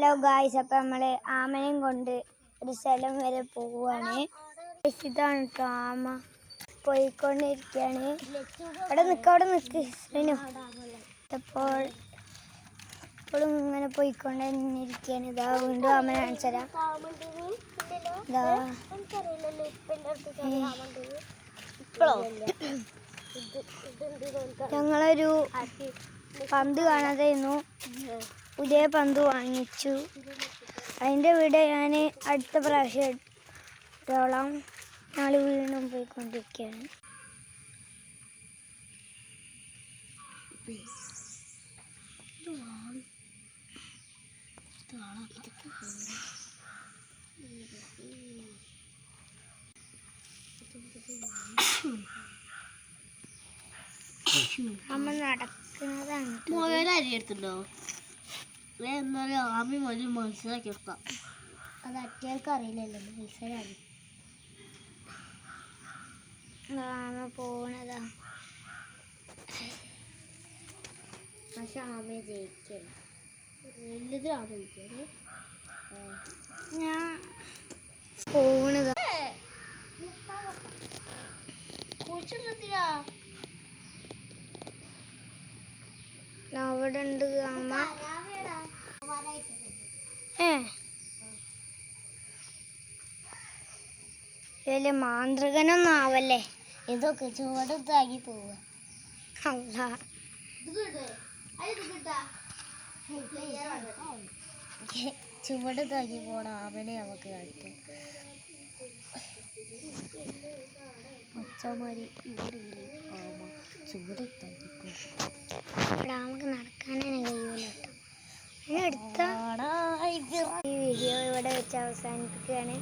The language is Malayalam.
ഹലോ ഗായ്സ്, അപ്പം നമ്മൾ ആമനെയും കൊണ്ട് ഒരു സ്ഥലം വരെ പോവുകയാണ്. ഇതാണ് കേട്ടോ ആമ പോയിക്കൊണ്ടിരിക്കുകയാണ്. അവിടെ നിൽക്ക് ശ്രീനു. ഇപ്പോഴും ഇങ്ങനെ പോയിക്കൊണ്ടിരിക്കുകയാണ്. ഇതാ വീണ്ടും ആമനെ കാണിച്ചരാ. ഞങ്ങളൊരു പന്ത് കാണാതെയിരുന്നു, പുതിയ പന്ത് വാങ്ങിച്ചു. അതിൻ്റെ വീഡിയോ ഞാൻ അടുത്ത പ്രാവശ്യം ഇട്ടോളാം. ഞങ്ങൾ വീണ്ടും പോയിക്കൊണ്ടിരിക്കുകയാണ്. അമ്മ നടക്കുന്നതാണ്. മൊബൈലരി എടുത്തിട്ടുണ്ടോ? എന്നാലും ആമയും ഒരു മനസ്സിലാക്കി വെക്കാം. അത് അറ്റേർക്ക് അറിയില്ലല്ലോ മത്സരമാണ്. ആമ പോണതാ. പക്ഷെ ആമയെ ജയിക്കണം. വലുത് ആമ ജയിക്കണം. ഞാൻ പോണതാ. അവിടെ ഉണ്ട് ആമ. വലിയ മാന്ത്രികനൊന്നും ആവല്ലേ. ഇതൊക്കെ ചുവടുത്താക്കി പോവുക. ചുവടുത്താക്കി പോണ ആമനെ നമുക്ക് കാണിക്കാം. പച്ചമാരി ഇവിടെ ആമ ചുവടുത്താക്കി നമുക്ക് നടക്കാനേ കഴിയൂല കേട്ടോ. ഈ വീഡിയോ ഇവിടെ വെച്ച് അവസാനിപ്പിക്കുകയാണ്.